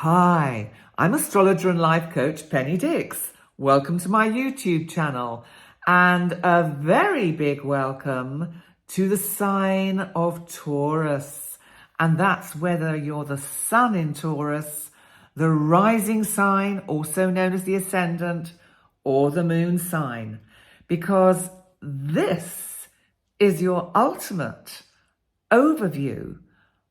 Hi, I'm astrologer and life coach Penny Dix. Welcome to my YouTube channel and a very big welcome to the sign of Taurus. And that's whether you're the sun in Taurus, the rising sign, also known as the ascendant, or the moon sign, because this is your ultimate overview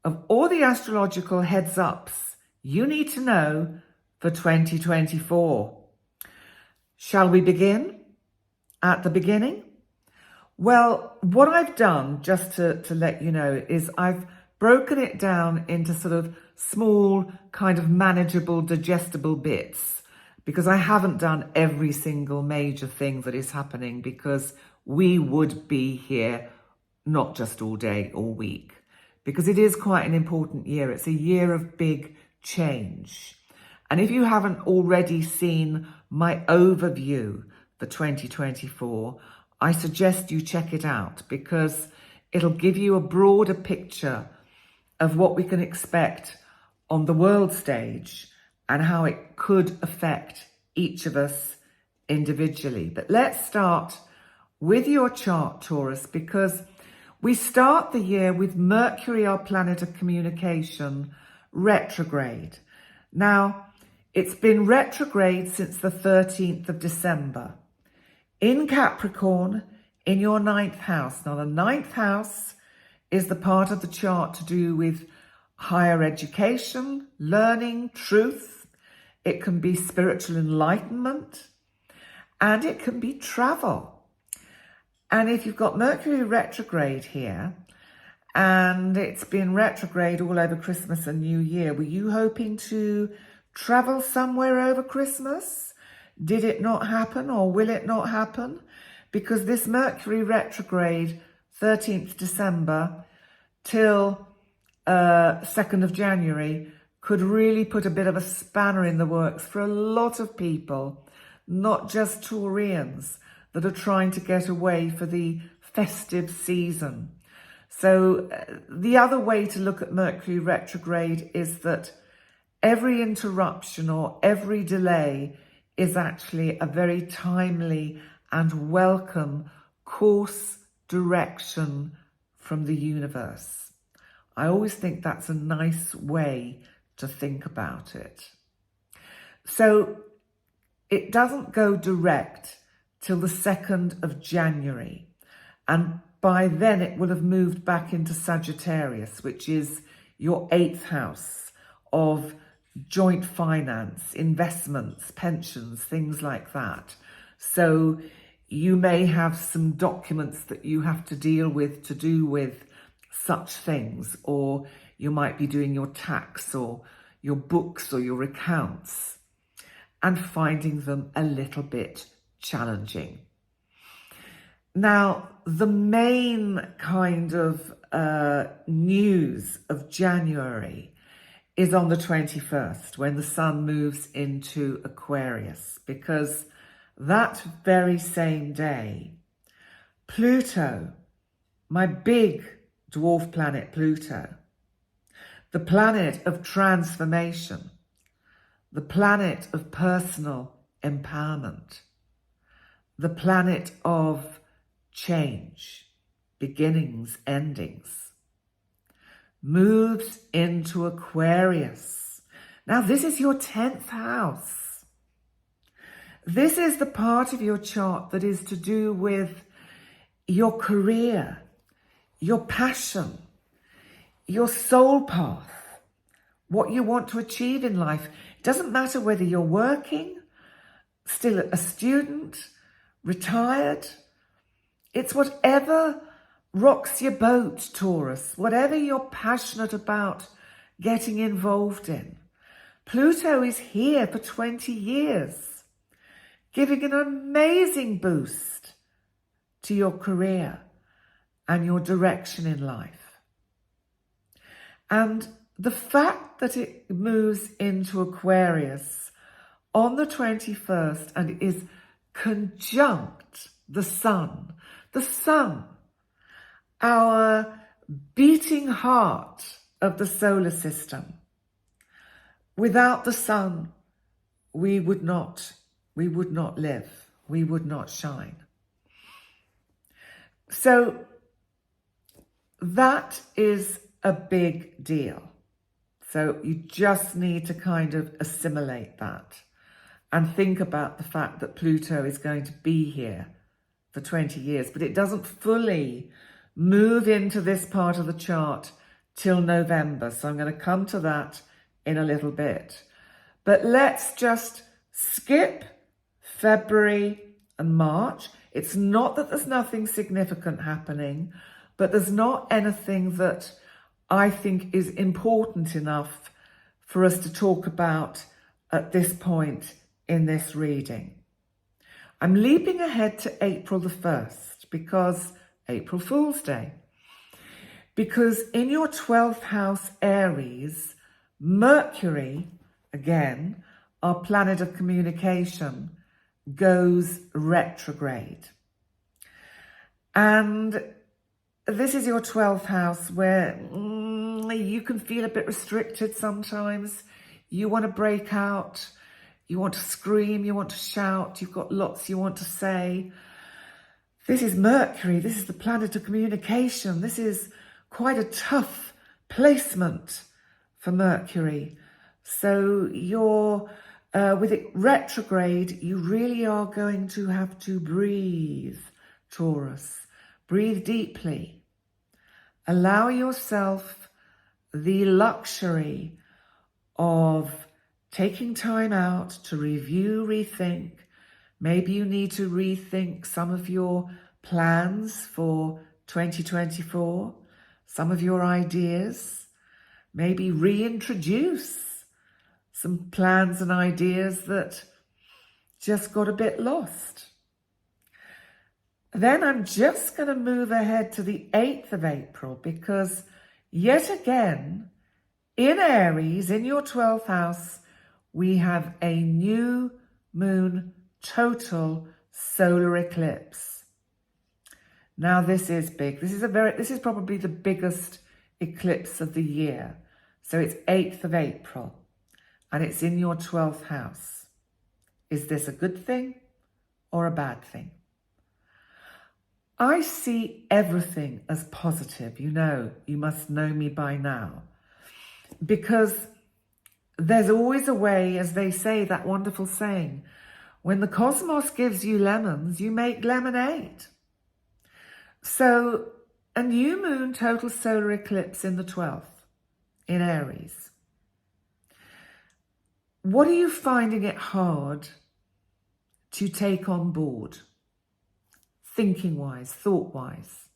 of all the astrological heads-ups you need to know for 2024. Shall we begin at the beginning? Well, what I've done, just to let you know, is I've broken it down into sort of small, kind of manageable, digestible bits, because I haven't done every single major thing that is happening, because we would be here not just all day, all week, because it is quite an important year. It's a year of big change. And if you haven't already seen my overview for 2024, I suggest you check it out, because it'll give you a broader picture of what we can expect on the world stage and how it could affect each of us individually. But let's start with your chart, Taurus, because we start the year with Mercury, our planet of communication, retrograde. Now, it's been retrograde since the 13th of December in Capricorn, in your 9th house. Now, the 9th house is the part of the chart to do with higher education, learning, truth. It can be spiritual enlightenment, and it can be travel. And if you've got Mercury retrograde here, and it's been retrograde all over Christmas and New Year, were you hoping to travel somewhere over Christmas? Did it not happen, or will it not happen? Because this Mercury retrograde, 13th December till 2nd of January, could really put a bit of a spanner in the works for a lot of people, not just Taurians, that are trying to get away for the festive season. So the other way to look at Mercury retrograde is that every interruption or every delay is actually a very timely and welcome course direction from the universe. I always think that's a nice way to think about it. So it doesn't go direct till the 2nd of January. And by then it will have moved back into Sagittarius, which is your 8th house of joint finance, investments, pensions, things like that. So you may have some documents that you have to deal with to do with such things, or you might be doing your tax or your books or your accounts and finding them a little bit challenging. Now, the main kind of news of January is on the 21st, when the sun moves into Aquarius, because that very same day, Pluto, my big dwarf planet Pluto, the planet of transformation, the planet of personal empowerment, the planet of change, beginnings, endings, moves into Aquarius. Now, this is your 10th house. This is the part of your chart that is to do with your career, your passion, your soul path, what you want to achieve in life. It doesn't matter whether you're working, still a student, retired. It's whatever rocks your boat, Taurus, whatever you're passionate about getting involved in. Pluto is here for 20 years, giving an amazing boost to your career and your direction in life. And the fact that it moves into Aquarius on the 21st and is conjunct the sun, our beating heart of the solar system, Without the sun, we would not live, we would not shine. So that is a big deal. So you just need to kind of assimilate that and think about the fact that Pluto is going to be here for 20 years, but it doesn't fully move into this part of the chart till November. So I'm going to come to that in a little bit. But let's just skip February and March. It's not that there's nothing significant happening, but there's not anything that I think is important enough for us to talk about at this point in this reading. I'm leaping ahead to April the 1st because April Fool's Day. Because in your 12th house Aries, Mercury, again, our planet of communication, goes retrograde. And this is your 12th house where you can feel a bit restricted sometimes. You want to break out. You want to scream. You want to shout. You've got lots you want to say. This is Mercury. This is the planet of communication. This is quite a tough placement for Mercury. So you're, with it retrograde, you really are going to have to breathe, Taurus. Breathe deeply. Allow yourself the luxury of taking time out to review, rethink. Maybe you need to rethink some of your plans for 2024, some of your ideas. Maybe reintroduce some plans and ideas that just got a bit lost. Then I'm just going to move ahead to the 8th of April because yet again, in Aries, in your 12th house, we have a new moon total solar eclipse. Now this is big. This is probably the biggest eclipse of the year. So it's 8th of April and it's in your 12th house. Is this a good thing or a bad thing? I see everything as positive. You must know me by now. Because there's always a way, as they say, that wonderful saying, when the cosmos gives you lemons, you make lemonade. So a new moon total solar eclipse in the 12th in Aries. What are you finding it hard to take on board? Thinking-wise, thought-wise.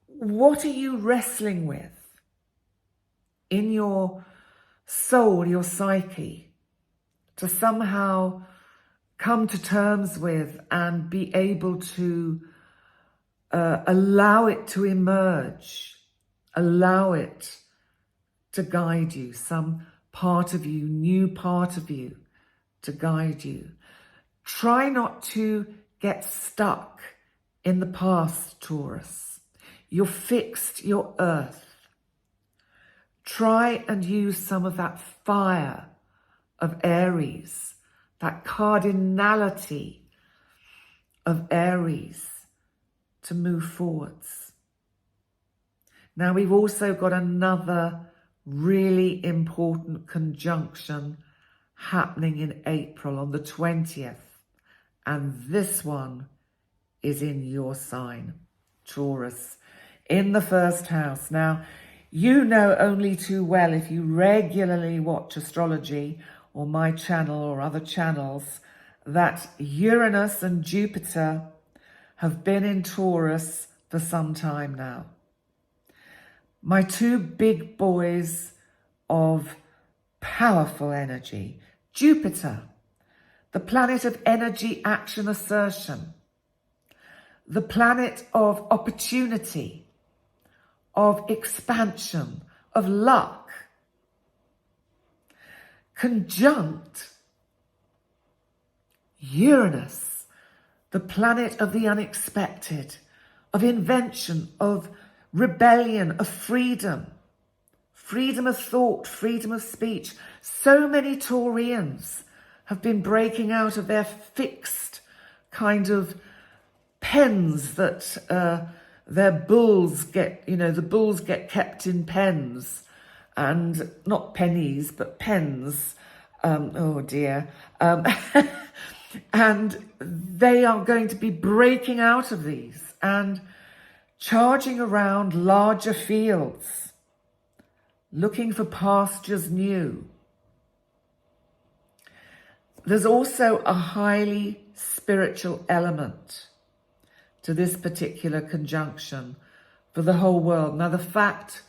What are you wrestling with in your soul, your psyche, to somehow come to terms with and be able to allow it to emerge, allow it to guide you, some part of you, new part of you to guide you. Try not to get stuck in the past, Taurus. You're fixed, you're earth. Try and use some of that fire of Aries, that cardinality of Aries to move forwards. Now we've also got another really important conjunction happening in April on the 20th. And this one is in your sign, Taurus, in the 1st house. Now, you know only too well if you regularly watch Astrology or my channel or other channels that Uranus and Jupiter have been in Taurus for some time now. My two big boys of powerful energy, Jupiter, the planet of energy, action, assertion, the planet of opportunity, of expansion, of luck, conjunct Uranus, the planet of the unexpected, of invention, of rebellion, of freedom, freedom of thought, freedom of speech. So many Taurians have been breaking out of their fixed kind of pens that their bulls get, the bulls get kept in pens, and not pennies, but pens. Oh dear. And they are going to be breaking out of these and charging around larger fields, looking for pastures new. There's also a highly spiritual element to this particular conjunction for the whole world. Now, the fact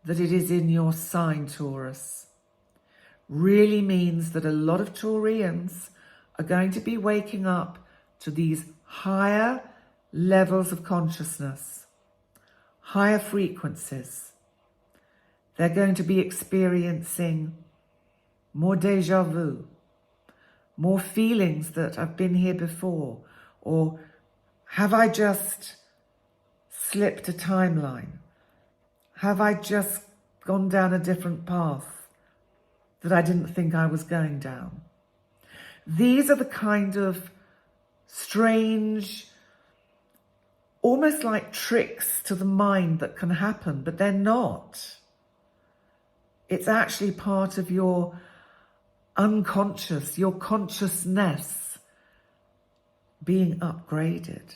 that it is in your sign, Taurus, really means that a lot of Taurians are going to be waking up to these higher levels of consciousness, higher frequencies. They're going to be experiencing more déjà vu, more feelings that I've been here before, or have I just slipped a timeline? Have I just gone down a different path that I didn't think I was going down? These are the kind of strange, almost like tricks to the mind that can happen, but they're not. It's actually part of your unconscious, your consciousness being upgraded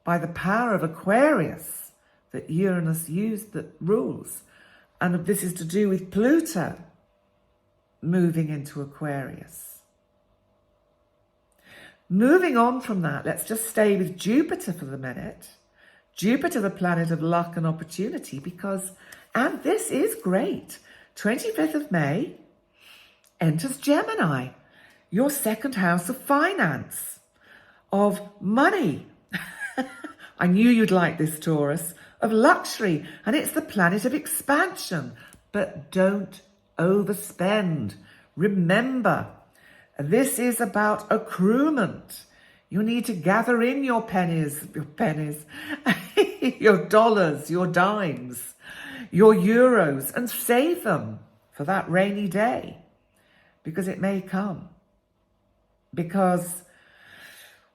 by the power of Aquarius that Uranus used, that rules. And this is to do with Pluto moving into Aquarius. Moving on from that, let's just stay with Jupiter for the minute. Jupiter, the planet of luck and opportunity, because, and this is great, 25th of May, enters Gemini, your second house of finance, of money. I knew you'd like this, Taurus, of luxury, and it's the planet of expansion. But don't overspend. Remember, this is about accruement. You need to gather in your pennies, your dollars, your dimes, your euros, and save them for that rainy day, because it may come. Because,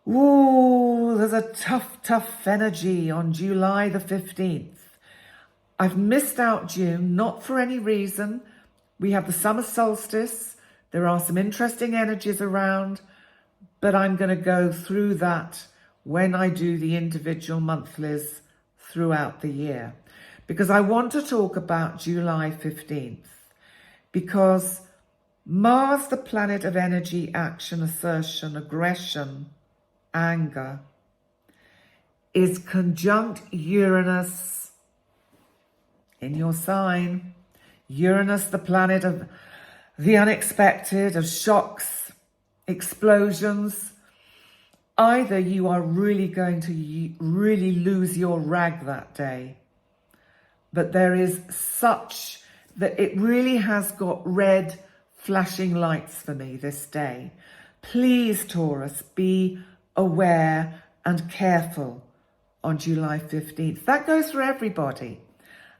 there's a tough energy on July the 15th. I've missed out June, not for any reason. We have the summer solstice. There are some interesting energies around, but I'm going to go through that when I do the individual monthlies throughout the year, because I want to talk about July 15th, because Mars, the planet of energy, action, assertion, aggression, anger, is conjunct Uranus in your sign. Uranus, the planet of the unexpected, of shocks, explosions. Either you are really going to really lose your rag that day, but there is such that it really has got red flashing lights for me this day. Please, Taurus, be aware and careful on July 15th. That goes for everybody.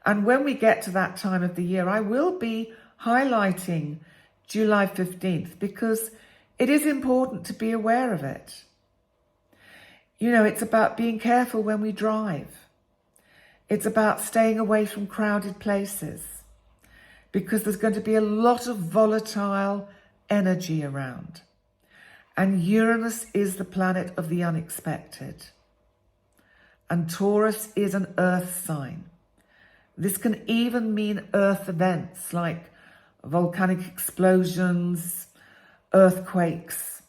And when we get to that time of the year, I will be highlighting July 15th because it is important to be aware of it. You know, it's about being careful when we drive. It's about staying away from crowded places because there's going to be a lot of volatile energy around. And Uranus is the planet of the unexpected. And Taurus is an earth sign. This can even mean earth events like volcanic explosions, earthquakes.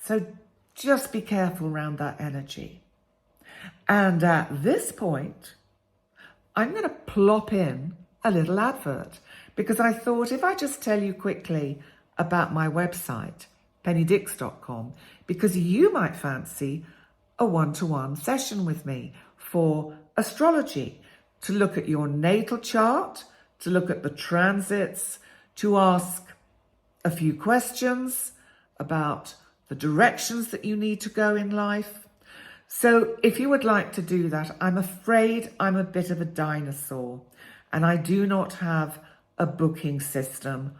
So just be careful around that energy. And at this point, I'm going to plop in a little advert because I thought if I just tell you quickly about my website, pennydix.com, because you might fancy a one-to-one session with me for astrology, to look at your natal chart, to look at the transits, to ask a few questions about the directions that you need to go in life. So if you would like to do that, I'm afraid I'm a bit of a dinosaur and I do not have a booking system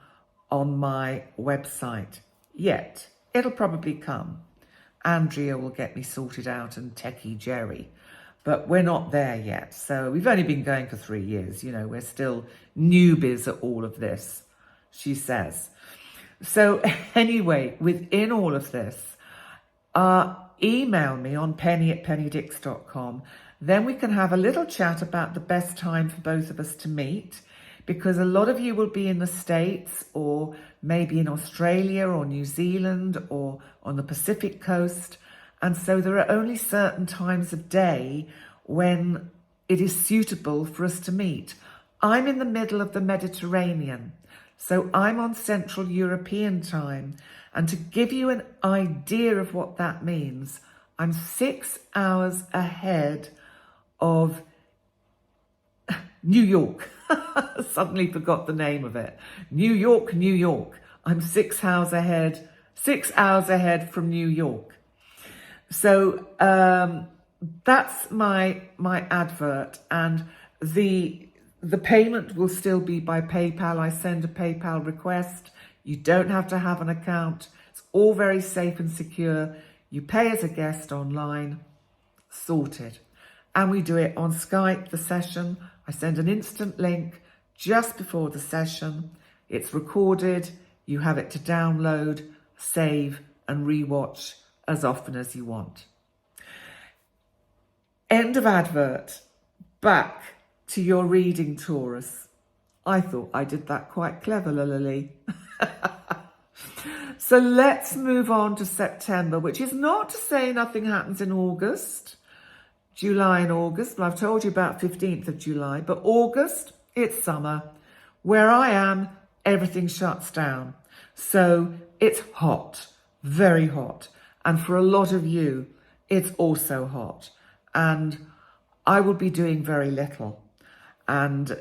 on my website yet. It'll probably come. Andrea will get me sorted out, and Techie Jerry. But we're not there yet. So we've only been going for 3 years. You know, we're still newbies at all of this, she says. So anyway, within all of this, email me on penny@pennydix.com. Then we can have a little chat about the best time for both of us to meet, because a lot of you will be in the States or maybe in Australia or New Zealand or on the Pacific coast. And so there are only certain times of day when it is suitable for us to meet. I'm in the middle of the Mediterranean, so I'm on Central European time. And to give you an idea of what that means, I'm 6 hours ahead of New York. Suddenly forgot the name of it. New York, New York. I'm 6 hours ahead, 6 hours ahead from New York. So that's my advert, and the payment will still be by PayPal. I send a PayPal request. You don't have to have an account. It's all very safe and secure. You pay as a guest online, sorted. And we do it on Skype, the session. I send an instant link just before the session. It's recorded. You have it to download, save, and rewatch as often as you want. End of advert. Back to your reading, Taurus. I thought I did that quite clever, Lily. So let's move on to September, which is not to say nothing happens in August, July and August. Well, I've told you about 15th of July, but August, it's summer. Where I am, everything shuts down. So it's hot, very hot. And for a lot of you, it's also hot. And I will be doing very little. And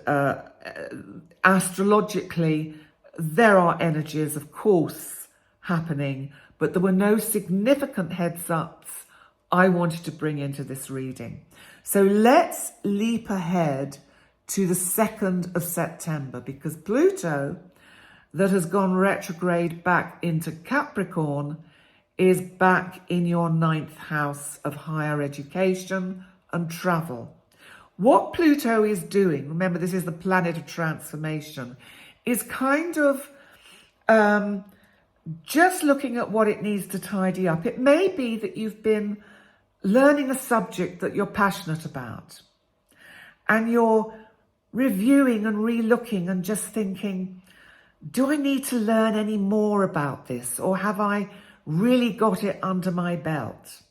astrologically, there are energies, of course, happening, but there were no significant heads ups I wanted to bring into this reading. So let's leap ahead to the 2nd of September, because Pluto, that has gone retrograde back into Capricorn, is back in your 9th house of higher education and travel. What Pluto is doing, remember this is the planet of transformation, is kind of just looking at what it needs to tidy up. It may be that you've been learning a subject that you're passionate about, and you're reviewing and re-looking and just thinking, do I need to learn any more about this, or have I really got it under my belt?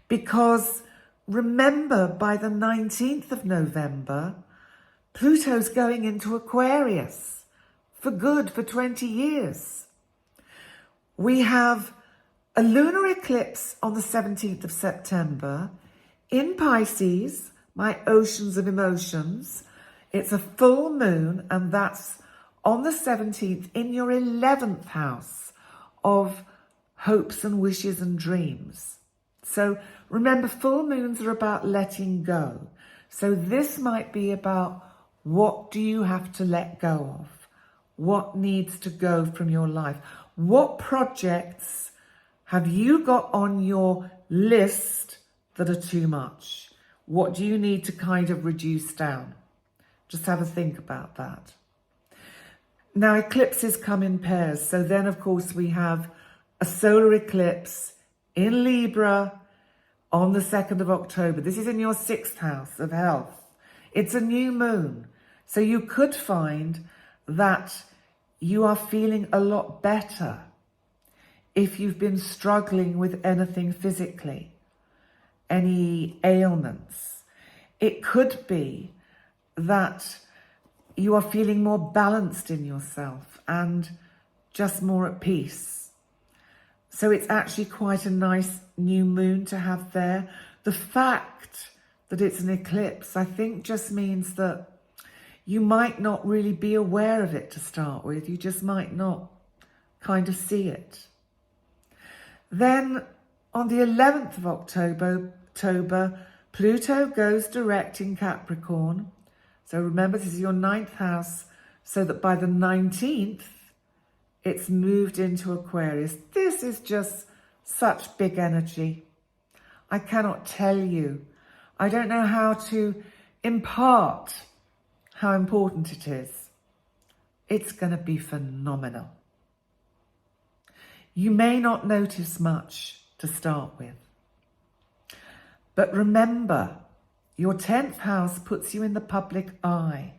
Because remember, by the 19th of November, Pluto's going into Aquarius for good, for 20 years. We have a lunar eclipse on the 17th of September in Pisces, my oceans of emotions. It's a full moon, and that's on the 17th in your 11th house of hopes and wishes and dreams. So remember, full moons are about letting go. So this might be about, what do you have to let go of? What needs to go from your life? What projects have you got on your list that are too much? What do you need to kind of reduce down? Just have a think about that. Now, eclipses come in pairs. So then, of course, we have a solar eclipse in Libra on the 2nd of October. This is in your 6th house of health. It's a new moon. So you could find that you are feeling a lot better if you've been struggling with anything physically, any ailments. It could be that you are feeling more balanced in yourself and just more at peace. So it's actually quite a nice new moon to have there. The fact that it's an eclipse, I think, just means that you might not really be aware of it to start with. You just might not kind of see it. Then on the 11th of October, Pluto goes direct in Capricorn. So remember, this is your 9th house, so that by the 19th, it's moved into Aquarius. This is just such big energy. I cannot tell you. I don't know how to impart how important it is. It's going to be phenomenal. You may not notice much to start with. But remember, your 10th house puts you in the public eye.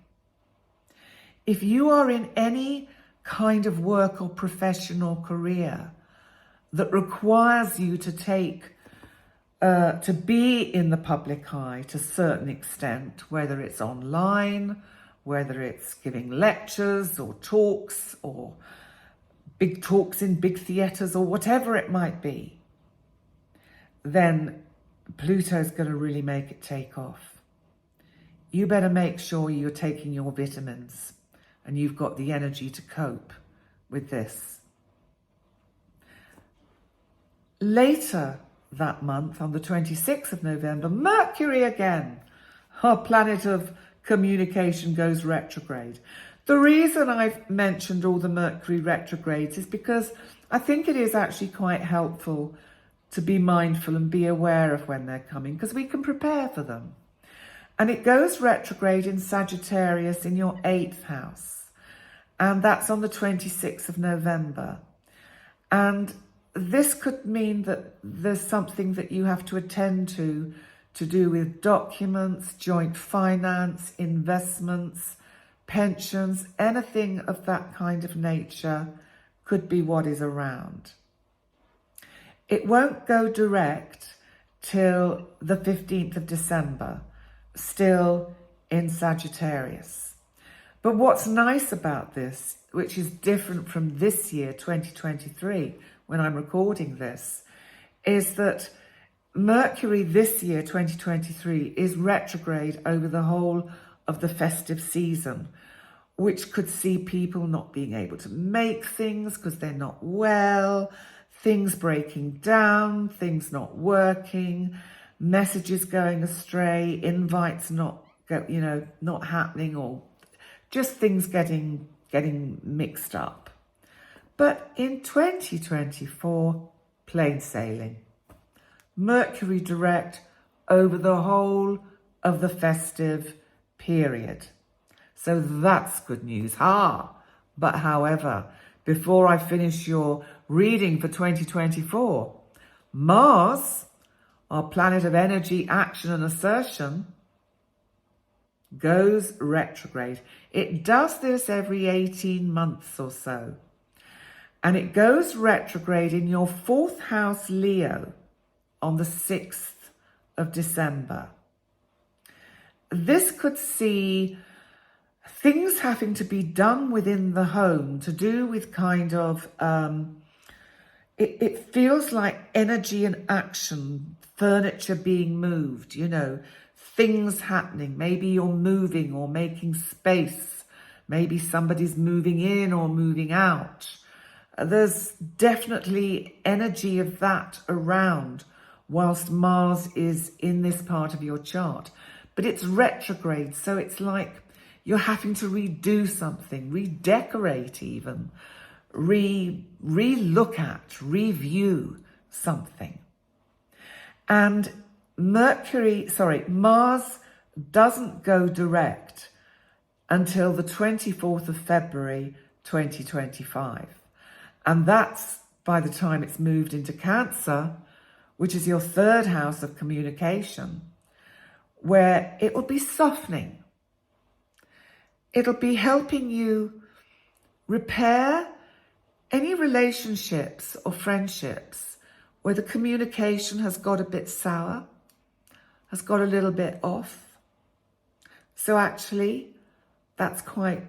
If you are in any kind of work or profession or career that requires you to be in the public eye to a certain extent, whether it's online, whether it's giving lectures or talks or big talks in big theatres or whatever it might be, then Pluto's going to really make it take off. You better make sure you're taking your vitamins and you've got the energy to cope with this. Later that month, on the 26th of November, Mercury again, our planet of communication, goes retrograde. The reason I've mentioned all the Mercury retrogrades is because I think it is actually quite helpful to be mindful and be aware of when they're coming, because we can prepare for them. And it goes retrograde in Sagittarius in your 8th house. And that's on the 26th of November. And this could mean that there's something that you have to attend to do with documents, joint finance, investments, pensions, anything of that kind of nature could be what is around. It won't go direct till the 15th of December, still in Sagittarius. But what's nice about this, which is different from this year, 2023, when I'm recording this, is that Mercury this year, 2023, is retrograde over the whole of the festive season, which could see people not being able to make things because they're not well, things breaking down, things not working, messages going astray, invites not happening, or just things getting mixed up. But in 2024, plain sailing. Mercury direct over the whole of the festive period. So that's good news. But however, before I finish your reading for 2024, Mars, our planet of energy, action and assertion, goes retrograde. It does this every 18 months or so. And it goes retrograde in your 4th house, Leo, on the 6th of December. This could see things having to be done within the home to do with kind of, it feels like energy and action, furniture being moved, things happening. Maybe you're moving or making space. Maybe somebody's moving in or moving out. There's definitely energy of that around whilst Mars is in this part of your chart. But it's retrograde, so it's like you're having to redo something, redecorate even, re-look at, review something. And Mars doesn't go direct until the 24th of February, 2025. And that's by the time it's moved into Cancer, which is your 3rd house of communication, where it will be softening. It'll be helping you repair any relationships or friendships where the communication has got a bit sour, has got a little bit off. So actually, that's quite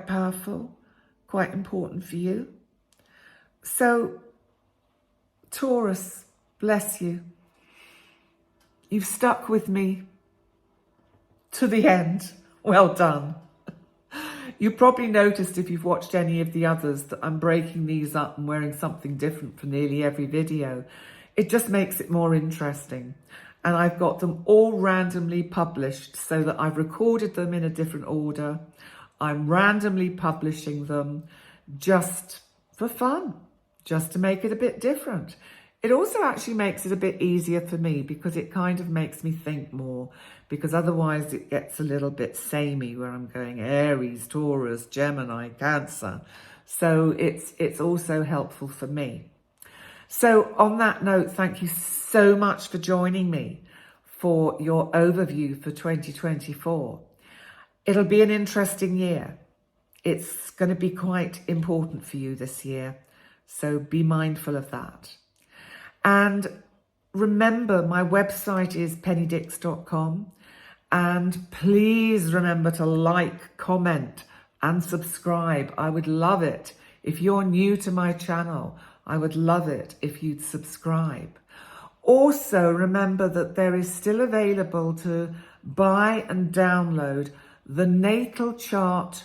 powerful, quite important for you. So, Taurus, bless you. You've stuck with me to the end. Well done. You probably noticed, if you've watched any of the others, that I'm breaking these up and wearing something different for nearly every video. It just makes it more interesting. and I've got them all randomly published so that I've recorded them in a different order. I'm randomly publishing them just for fun, just to make it a bit different. It also actually makes it a bit easier for me because it kind of makes me think more, because otherwise it gets a little bit samey where I'm going Aries, Taurus, Gemini, Cancer. So it's also helpful for me. So on that note, thank you so much for joining me for your overview for 2024. It'll be an interesting year. It's going to be quite important for you this year. So be mindful of that. And remember, my website is pennydix.com. And please remember to like, comment, and subscribe. I would love it. If you're new to my channel, I would love it if you'd subscribe. Also, remember that there is still available to buy and download the natal chart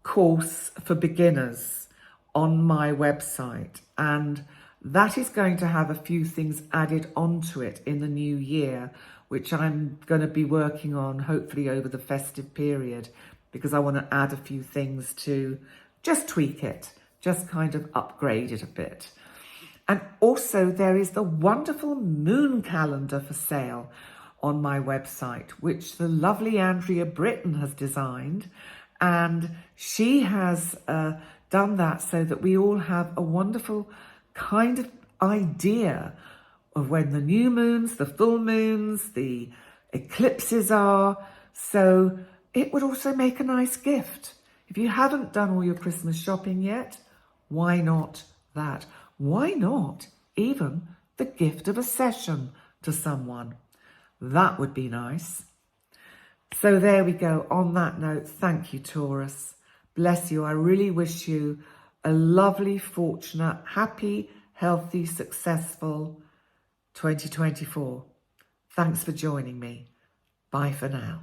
course for beginners on my website. And that is going to have a few things added onto it in the new year, which I'm going to be working on hopefully over the festive period, because I want to add a few things to just tweak it, just kind of upgrade it a bit. And also there is the wonderful moon calendar for sale on my website, which the lovely Andrea Britton has designed. And she has done that so that we all have a wonderful kind of idea of when the new moons, the full moons, the eclipses are. So it would also make a nice gift. If you haven't done all your Christmas shopping yet, why not that? Why not even the gift of a session to someone? That would be nice. So there we go. On that note, thank you, Taurus. Bless you. I really wish you a lovely, fortunate, happy, healthy, successful 2024. Thanks for joining me. Bye for now.